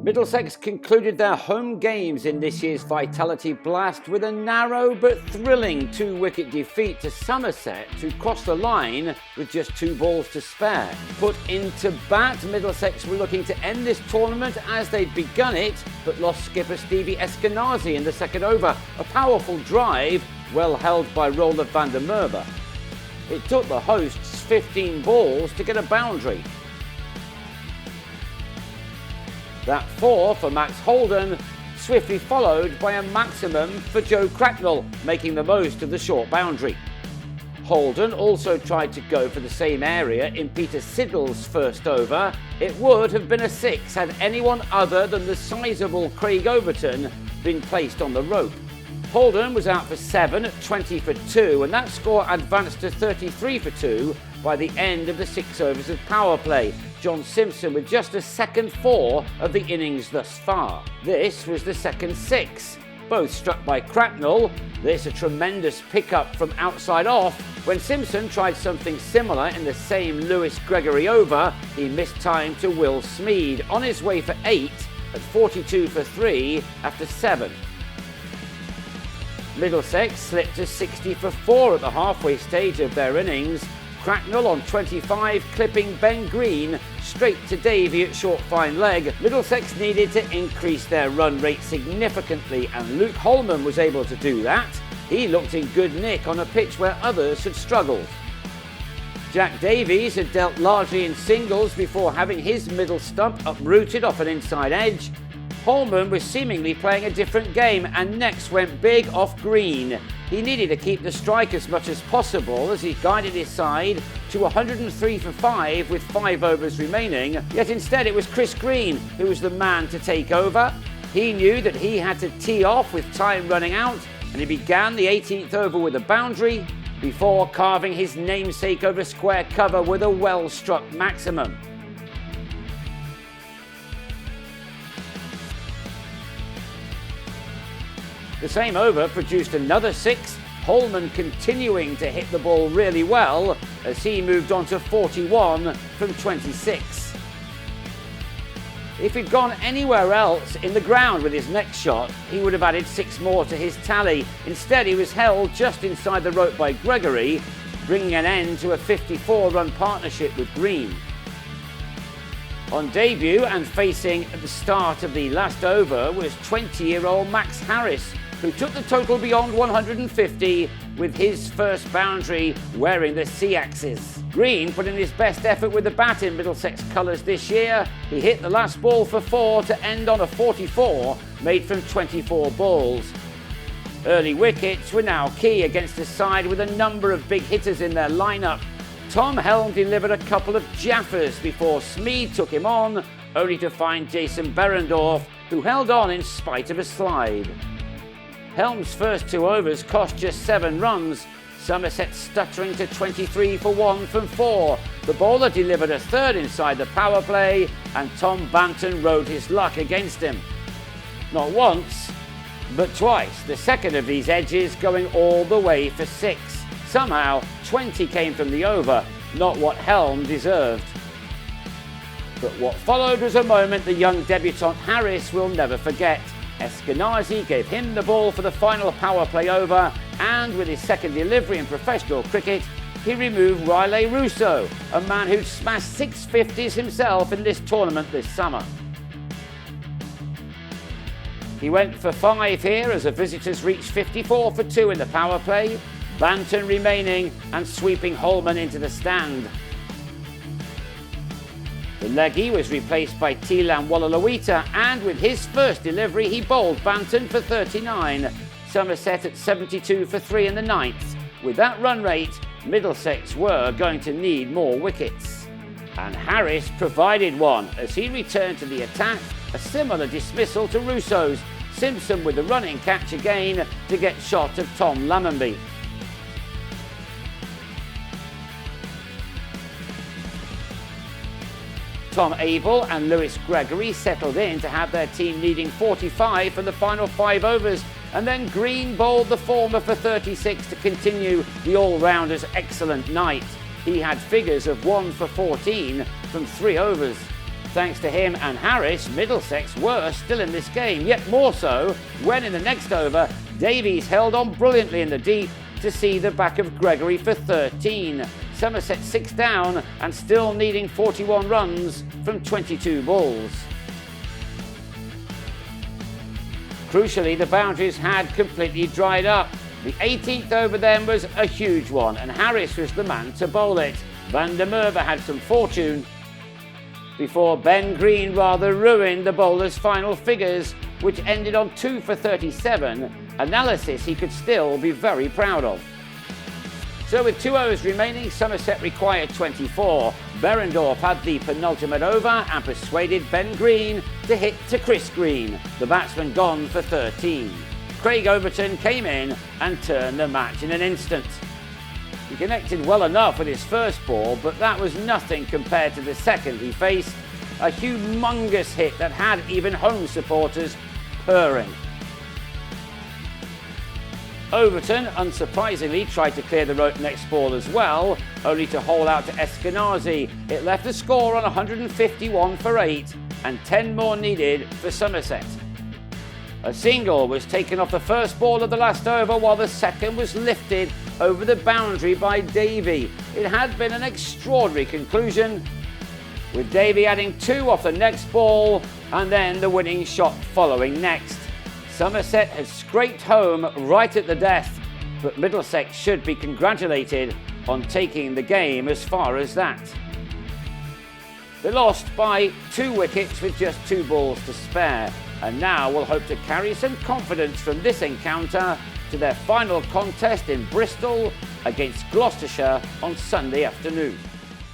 Middlesex concluded their home games in this year's Vitality Blast with a narrow but thrilling 2-wicket defeat to Somerset, who crossed the line with just 2 balls to spare. Put into bat, Middlesex were looking to end this tournament as they'd begun it, but lost skipper Stevie Eskenazi in the second over. A powerful drive, well held by Roller van der Merwe. It took the hosts 15 balls to get a boundary. That 4 for Max Holden, swiftly followed by a maximum for Joe Cracknell, making the most of the short boundary. Holden also tried to go for the same area in Peter Siddle's first over. It would have been a 6 had anyone other than the sizeable Craig Overton been placed on the rope. Holden was out for 7 at 20 for 2, and that score advanced to 33 for 2 by the end of the 6 overs of power play. John Simpson with just a second 4 of the innings thus far. This was the second 6, both struck by Cracknell. This a tremendous pickup from outside off. When Simpson tried something similar in the same Lewis Gregory over, he missed time to Will Smead, on his way for 8 at 42 for 3 after 7. Middlesex slipped to 60 for 4 at the halfway stage of their innings. Cracknell on 25, clipping Ben Green straight to Davey at short fine leg. Middlesex needed to increase their run rate significantly, and Luke Holman was able to do that. He looked in good nick on a pitch where others had struggled. Jack Davies had dealt largely in singles before having his middle stump uprooted off an inside edge. Holman was seemingly playing a different game and next went big off Green. He needed to keep the strike as much as possible as he guided his side to 103 for 5 with 5 overs remaining, yet instead it was Chris Green who was the man to take over. He knew that he had to tee off with time running out, and he began the 18th over with a boundary before carving his namesake over square cover with a well-struck maximum. The same over produced another 6, Holman continuing to hit the ball really well as he moved on to 41 from 26. If he'd gone anywhere else in the ground with his next shot, he would have added 6 more to his tally. Instead, he was held just inside the rope by Gregory, bringing an end to a 54-run partnership with Green. On debut and facing at the start of the last over was 20-year-old Max Harris, who took the total beyond 150 with his first boundary wearing the C-axis. Green put in his best effort with the bat in Middlesex colours this year. He hit the last ball for 4 to end on a 44 made from 24 balls. Early wickets were now key against a side with a number of big hitters in their lineup. Tom Helm delivered a couple of jaffers before Smead took him on, only to find Jason Berendorf, who held on in spite of a slide. Helm's first 2 overs cost just 7 runs, Somerset stuttering to 23 for 1 from 4. The bowler delivered a third inside the power play, and Tom Banton rode his luck against him. Not once, but twice, the second of these edges going all the way for 6. Somehow, 20 came from the over, not what Helm deserved. But what followed was a moment the young debutant Harris will never forget. Eskenazi gave him the ball for the final power play over, and with his second delivery in professional cricket, he removed Riley Russo, a man who'd smashed 650s himself in this tournament this summer. He went for 5 here as the visitors reached 54 for 2 in the power play, Banton remaining and sweeping Holman into the stand. The leggy was replaced by Tilan Walalawita, and with his first delivery he bowled Banton for 39. Somerset at 72 for 3 in the 9th. With that run rate, Middlesex were going to need more wickets. And Harris provided one as he returned to the attack, a similar dismissal to Russo's. Simpson with the running catch again to get shot of Tom Lammonby. Tom Abel and Lewis Gregory settled in to have their team needing 45 for the final 5 overs, and then Green bowled the former for 36 to continue the all-rounder's excellent night. He had figures of 1 for 14 from 3 overs. Thanks to him and Harris, Middlesex were still in this game, yet more so when in the next over, Davies held on brilliantly in the deep to see the back of Gregory for 13. Somerset 6 down and still needing 41 runs from 22 balls. Crucially, the boundaries had completely dried up. The 18th over then was a huge one, and Harris was the man to bowl it. Van der Merwe had some fortune before Ben Green rather ruined the bowler's final figures, which ended on 2 for 37, analysis he could still be very proud of. So with 2 overs remaining, Somerset required 24. Berendorf had the penultimate over and persuaded Ben Green to hit to Chris Green, the batsman gone for 13. Craig Overton came in and turned the match in an instant. He connected well enough with his first ball, but that was nothing compared to the second he faced, a humongous hit that had even home supporters purring. Overton, unsurprisingly, tried to clear the rope next ball as well, only to hole out to Eskenazi. It left the score on 151 for 8 and 10 more needed for Somerset. A single was taken off the first ball of the last over, while the second was lifted over the boundary by Davey. It had been an extraordinary conclusion, with Davey adding 2 off the next ball and then the winning shot following next. Somerset had scraped home right at the death, but Middlesex should be congratulated on taking the game as far as that. They lost by 2 wickets with just 2 balls to spare, and now will hope to carry some confidence from this encounter to their final contest in Bristol against Gloucestershire on Sunday afternoon.